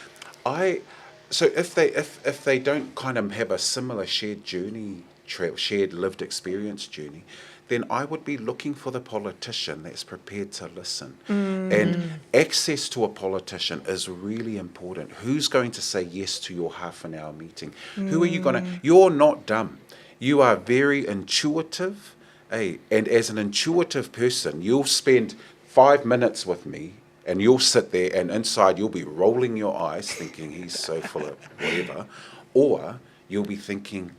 So if they don't kind of have a similar shared journey, shared lived experience journey, then I would be looking for the politician that's prepared to listen. And access to a politician is really important. Who's going to say yes to your half-an-hour meeting? Who are you going to... You're not dumb. You are very intuitive. And as an intuitive person, you'll spend 5 minutes with me and you'll sit there and inside you'll be rolling your eyes thinking he's so full of whatever. Or you'll be thinking,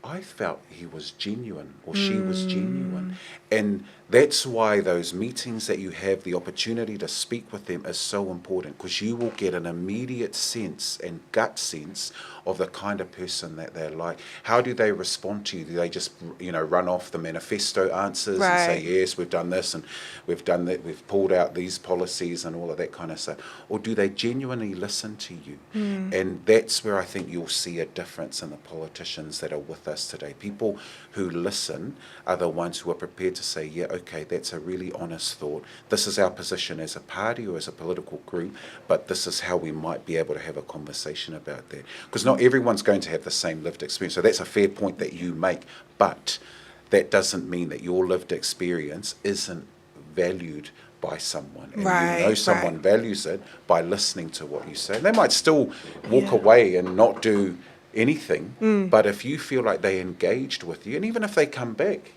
I felt he was genuine or she was genuine. And that's why those meetings that you have the opportunity to speak with them is so important, because you will get an immediate sense and gut sense of the kind of person that they're like. How do they respond to you? Do they just, run off the manifesto answers and say, yes, we've done this and we've done that, we've pulled out these policies and all of that kind of stuff? Or do they genuinely listen to you? And that's where I think you'll see a difference in the politicians that are with us today. People who listen are the ones who are prepared to say, yeah, okay, that's a really honest thought. This is our position as a party or as a political group, but this is how we might be able to have a conversation about that. Because not everyone's going to have the same lived experience. So that's a fair point that you make, but that doesn't mean that your lived experience isn't valued by someone. And someone values it by listening to what you say. They might still walk away and not do anything, but if you feel like they engaged with you, and even if they come back,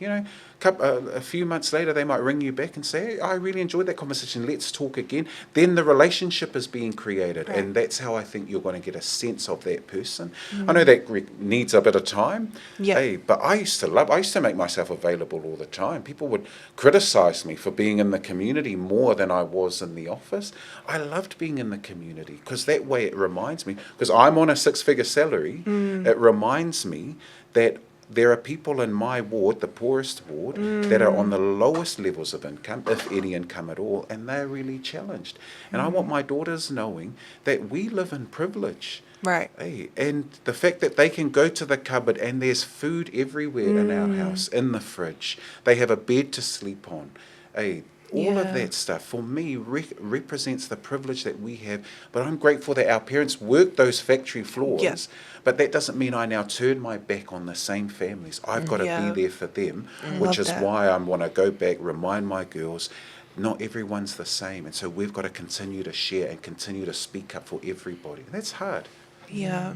A few months later, they might ring you back and say, hey, I really enjoyed that conversation. Let's talk again. Then the relationship is being created. Right. And that's how I think you're going to get a sense of that person. I know that needs a bit of time. Yeah. Hey, but I used to make myself available all the time. People would criticize me for being in the community more than I was in the office. I loved being in the community because that way it reminds me, because I'm on a 6-figure salary, it reminds me that there are people in my ward, the poorest ward, that are on the lowest levels of income, if any income at all, and they're really challenged. And I want my daughters knowing that we live in privilege. Right. Hey, and the fact that they can go to the cupboard and there's food everywhere in our house, in the fridge. They have a bed to sleep on. Hey, all of that stuff, for me, represents the privilege that we have. But I'm grateful that our parents worked those factory floors. Yeah. But that doesn't mean I now turn my back on the same families. I've got to be there for them, which Love is that. why I want to go back, remind my girls, not everyone's the same. And so we've got to continue to share and continue to speak up for everybody. And that's hard. Yeah.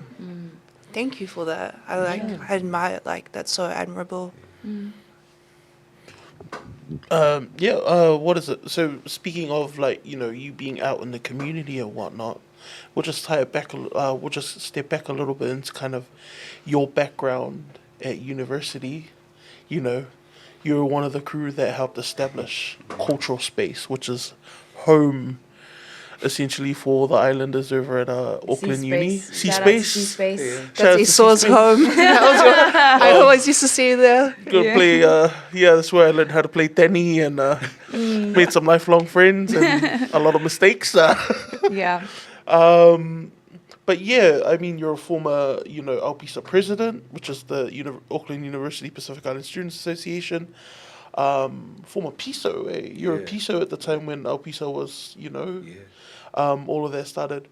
Thank you for that. I admire it. Like, that's so admirable. What is it? So speaking of, like, you know, you being out in the community and whatnot, we'll just tie it back. We'll just step back a little bit into kind of your background at university. You know, you were one of the crew that helped establish Cultural Space, which is home, essentially, for the islanders over at Auckland Uni. Sea-Space. Shout That's out to Isoa's Sea-Space. home. I always used to see you there. Go play, that's where I learned how to play tennis and made some lifelong friends and a lot of mistakes. Yeah. But yeah, I mean, you're a former, you know, Aupisa president, which is the Auckland University Pacific Island Students Association. Former PISO, eh? You're a PISO at the time when Aupisa was, you know, all of that started.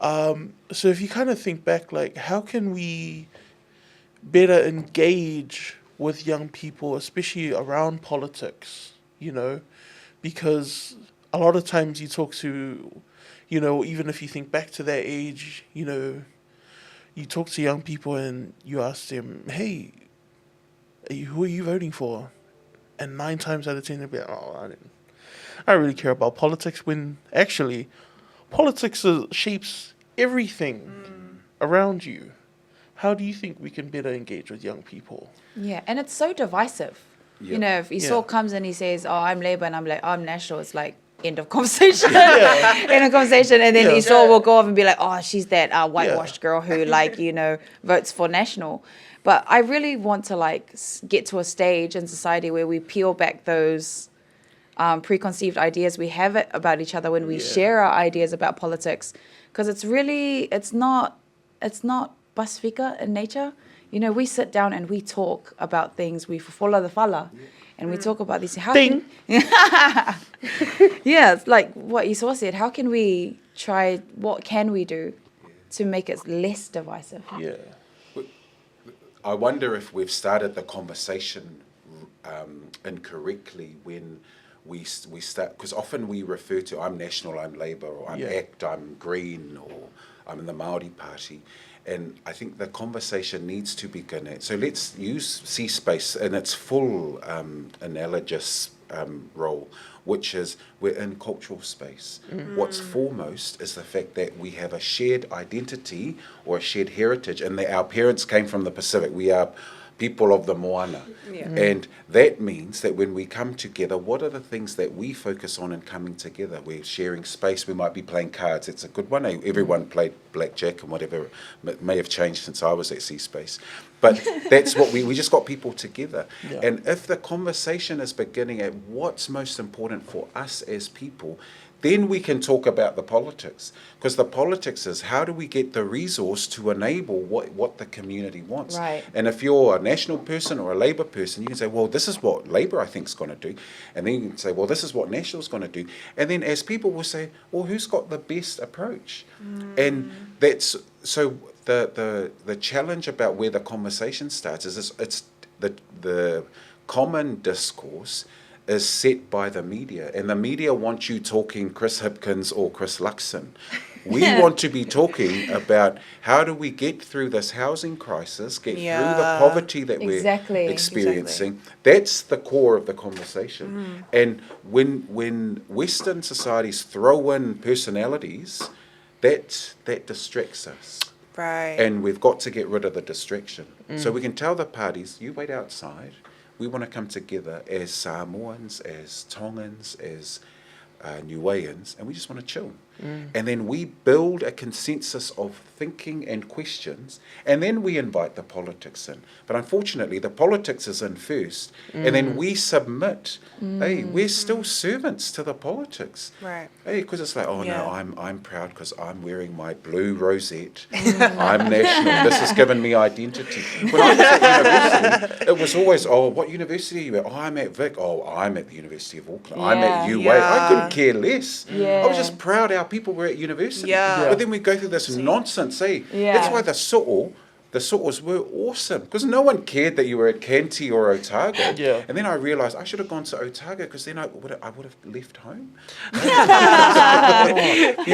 So if you kind of think back, like, how can we better engage with young people, especially around politics, you know? Because a lot of times you talk to, you know, even if you think back to that age, you know, you talk to young people and you ask them, hey, who are you voting for? And 9 times out of 10, they'll be like, oh, I don't really care about politics, when actually politics shapes everything around you. How do you think we can better engage with young people? Yeah, and it's so divisive. You know, if Isoa comes and he says, oh, I'm Labour, and I'm like, I'm National, it's like, end of conversation. End of conversation. And then Isoa will go off and be like, oh, she's that whitewashed girl who, like, you know, votes for National. But I really want to, like, get to a stage in society where we peel back those preconceived ideas we have about each other when we share our ideas about politics. Because it's really, it's not Pasifika in nature. You know, we sit down and we talk about things. We follow the fala. And we talk about these. Ding. Yeah, it's like what Isoa said. How can we try, what can we do to make it less divisive? Yeah. I wonder if we've started the conversation incorrectly when we start, because often we refer to, I'm National, I'm Labour, or I'm ACT, I'm Green, or I'm in the Māori Party. And I think the conversation needs to begin at, so let's use C-Space in its full analogous role, which is we're in cultural space. What's foremost is the fact that we have a shared identity or a shared heritage, and that our parents came from the Pacific. We are people of the moana. And that means that when we come together, what are the things that we focus on in coming together? We're sharing space. We might be playing cards. It's a good one. Everyone played blackjack and whatever. It may have changed since I was at C-Space. But that's what we just got people together. And if the conversation is beginning at what's most important for us as people, then we can talk about the politics. Because the politics is, how do we get the resource to enable what the community wants? Right. And if you're a National person or a Labour person, you can say, well, this is what Labour I think is going to do. And then you can say, well, this is what National's going to do. And then as people will say, well, who's got the best approach? And that's, so the challenge about where the conversation starts is it's the common discourse is set by the media, and the media want you talking Chris Hipkins or Chris Luxon. We want to be talking about how do we get through this housing crisis, get through the poverty that Exactly. we're experiencing. That's the core of the conversation. And when Western societies throw in personalities, that distracts us. Right. And we've got to get rid of the distraction. So we can tell the parties, you wait outside. We want to come together as Samoans, as Tongans, as Niueans, and we just want to chill. And then we build a consensus of thinking and questions, and then we invite the politics in. But unfortunately, the politics is in first, and then we submit. Hey, we're still servants to the politics. Right. Hey, because it's like, oh Yeah. no, I'm proud because I'm wearing my blue rosette. I'm national. This has given me identity. When I was at university, it was always, oh, what university are you at? Oh, I'm at Vic. Oh, I'm at the University of Auckland. I'm at UA. I couldn't care less. I was just proud our people were at university. But then we go through this nonsense, eh? That's why the So'os were awesome, because no one cared that you were at Canty or Otago. And then I realised I should have gone to Otago, because then I would have left home. You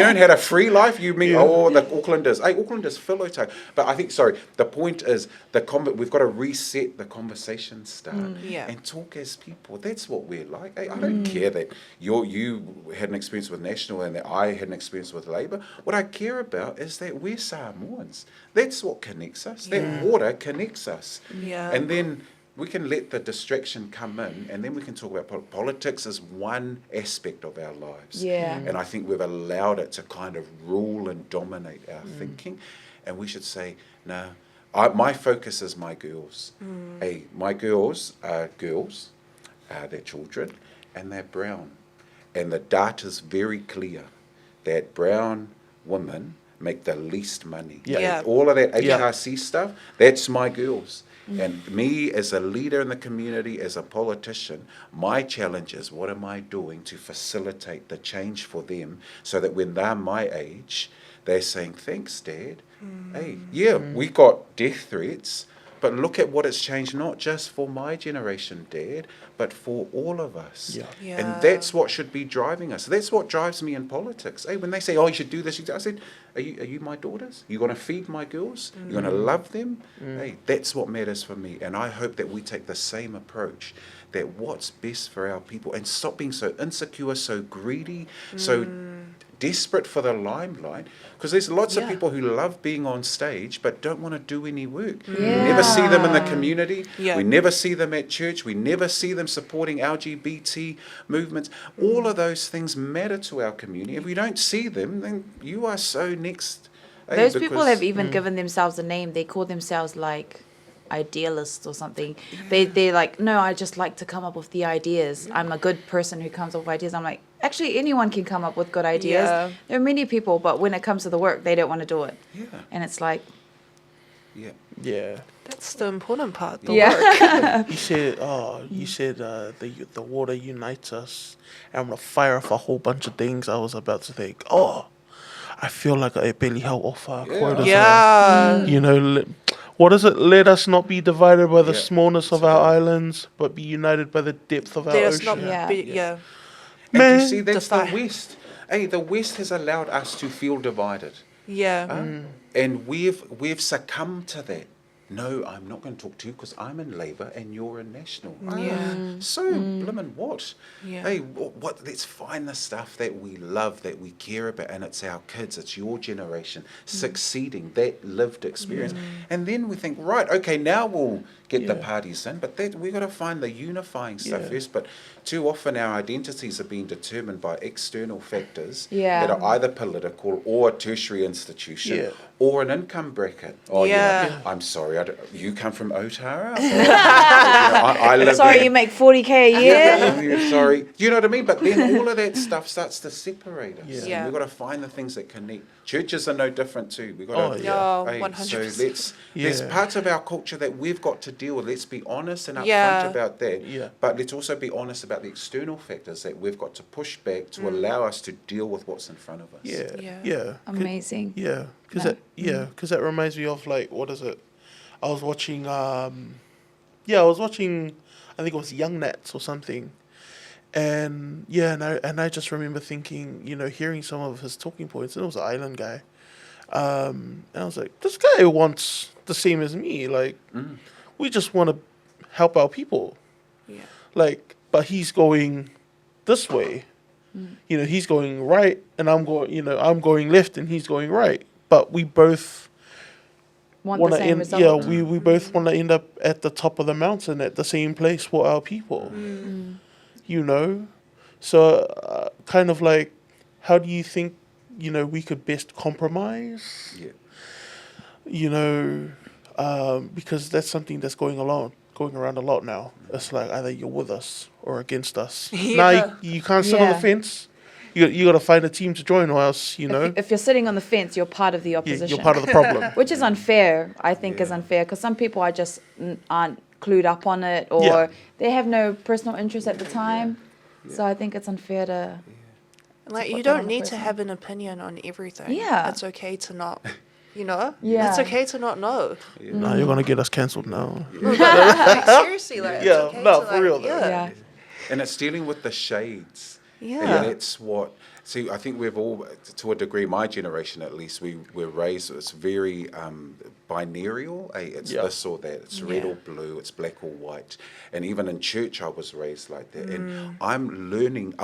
know, and had a free life. You mean, oh, the Aucklanders. Hey, Aucklanders fill Otago. But I think, sorry, the point is we've got to reset the conversation start and talk as people. That's what we're like. Hey, I don't care that you had an experience with National and that I had an experience with Labour. What I care about is that we're Samoans. That's what connects us. That water connects us. And then we can let the distraction come in, and then we can talk about politics as one aspect of our lives. And I think we've allowed it to kind of rule and dominate our thinking. And we should say, no, my focus is my girls. Hey, my girls, they're children, and they're brown. And the data's very clear that brown women make the least money. All of that HRC stuff, that's my girls. And me as a leader in the community, as a politician, my challenge is, what am I doing to facilitate the change for them, so that when they're my age, they're saying, thanks, Dad. Hey, we got death threats, but look at what it's changed, not just for my generation, Dad, but for all of us. And that's what should be driving us. That's what drives me in politics. Hey, when they say, oh, you should do this, I said, are you my daughters? You're going to feed my girls? You're going to love them? Hey, that's what matters for me. And I hope that we take the same approach, that what's best for our people, and stop being so insecure, so greedy, so desperate for the limelight. Because there's lots of people who love being on stage but don't want to do any work. We never see them in the community. We never see them at church. We never see them supporting LGBT movements. All of those things matter to our community. If we don't see them, then you are so next. Those people have even given themselves a name. They call themselves like idealists or something. They're like, no, I just like to come up with the ideas. I'm a good person who comes up with ideas. I'm like, actually, anyone can come up with good ideas. There are many people, but when it comes to the work, they don't want to do it. And it's like, That's the important part. The work. You said the water unites us, and I'm gonna fire off a whole bunch of things. I was about to think, I feel like I barely held off our quotas. You know, what is it? Let us not be divided by the smallness of our islands, but be united by the depth of our ocean. And you see, that's the West. Hey, the West has allowed us to feel divided. And we've succumbed to that. No, I'm not going to talk to you because I'm in Labour and you're in National. So blimmin' what? Hey, what? Let's find the stuff that we love, that we care about, and it's our kids, it's your generation succeeding, that lived experience. And then we think, right, okay, now we'll get the parties in, but we've got to find the unifying stuff first. But too often our identities are being determined by external factors that are either political or a tertiary institution or an income bracket. I'm sorry, you come from Otara? I live sorry, you make 40K a year? Sorry. Do you know what I mean? But then all of that stuff starts to separate us. And we've got to find the things that connect. Churches are no different too. We've got to, 100%. So there's parts of our culture that we've got to deal with. Let's be honest and upfront about that. But let's also be honest about the external factors that we've got to push back to allow us to deal with what's in front of us. Amazing. Because that reminds me of, like, what is it? I was watching, I think it was Young Nats or something. And yeah, and I just remember thinking, hearing some of his talking points, and it was an island guy. And I was like, this guy wants the same as me. Like, we just want to help our people. Yeah. Like, but he's going this way. He's going right, and I'm going left, and he's going right. But we both Want want the to same end. result. Yeah, we both want to end up at the top of the mountain at the same place for our people. So kind of like, how do you think we could best compromise? Because that's something that's going around a lot now. It's like either you're with us or against us. Now you can't sit on the Yeah. fence. You got to find a team to join, or else If you're sitting on the fence, you're part of the opposition. you're part of the problem. Which is unfair, I think is unfair, because some people are just aren't clued up on it, or Yeah. they have no personal interest at the time. So I think it's unfair to. Like, put you that on don't a need to person. have an opinion on everything. Yeah. It's okay to not, Yeah. It's okay to not know. No, you're gonna get us cancelled now. No, but, like, seriously, like, it's Yeah, okay no, to, for like, real though. Yeah. And it's dealing with the shades. Yeah. And that's what. See, I think we've all, to a degree, my generation at least, we're raised. It's very binarial. It's Yeah. this or that. It's red Yeah. or blue. It's black or white. And even in church, I was raised like that. And I'm unlearning,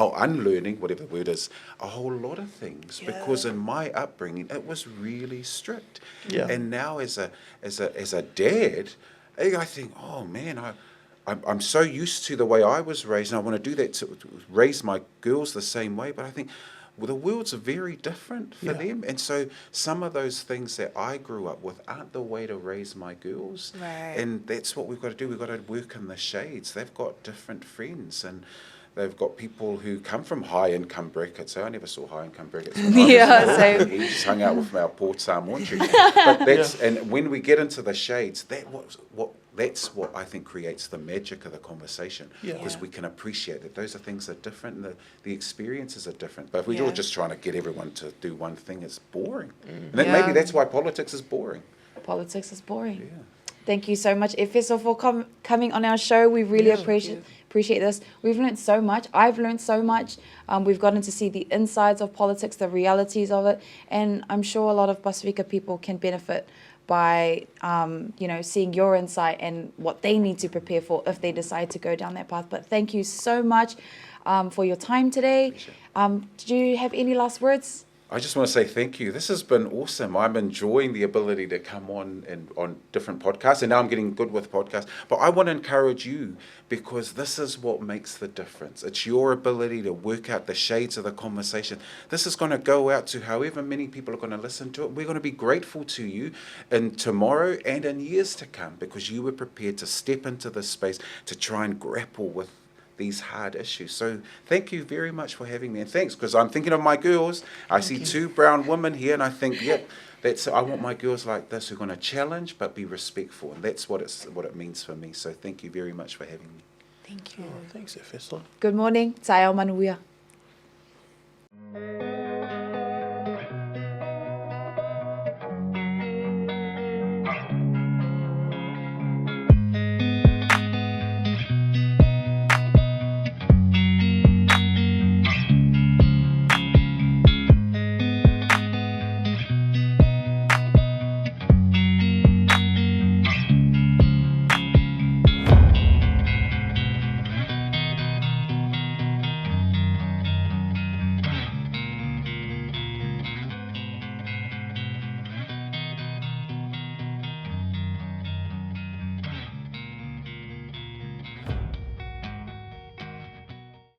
whatever the word is, a whole lot of things because in my upbringing, it was really strict. Yeah. And now as a dad, I think, oh man, I'm so used to the way I was raised, and I want to do that to raise my girls the same way. But I think the world's very different for them, and so some of those things that I grew up with aren't the way to raise my girls. Right. And that's what we've got to do. We've got to work in the shades. They've got different friends, and they've got people who come from high-income brackets. I never saw high-income brackets. When I was Yeah, little. same. He just hung out with our poor Samoan. But that's and when we get into the shades, that's what I think creates the magic of the conversation. Because we can appreciate that those are things that are different and the experiences are different. But if we're all just trying to get everyone to do one thing, it's boring. And then maybe that's why politics is boring. Politics is boring. Yeah. Thank you so much, Efeso, for coming on our show. We really appreciate this. We've learned so much. I've learned so much. We've gotten to see the insides of politics, the realities of it, and I'm sure a lot of Pasifika people can benefit by seeing your insight and what they need to prepare for if they decide to go down that path. But thank you so much for your time today. Do you have any last words? I just want to say thank you. This has been awesome. I'm enjoying the ability to come on different podcasts, and now I'm getting good with podcasts. But I want to encourage you because this is what makes the difference. It's your ability to work out the shades of the conversation. This is going to go out to however many people are going to listen to it. We're going to be grateful to you in tomorrow and in years to come because you were prepared to step into this space to try and grapple with these hard issues. So thank you very much for having me, and thanks, because I'm thinking of my girls. I see two brown women here, and I think, yep, I want my girls like this who are going to challenge but be respectful, and that's what it means for me. So thank you very much for having me. Thank you. Thanks, Efeso. Good morning. Tayo manuia.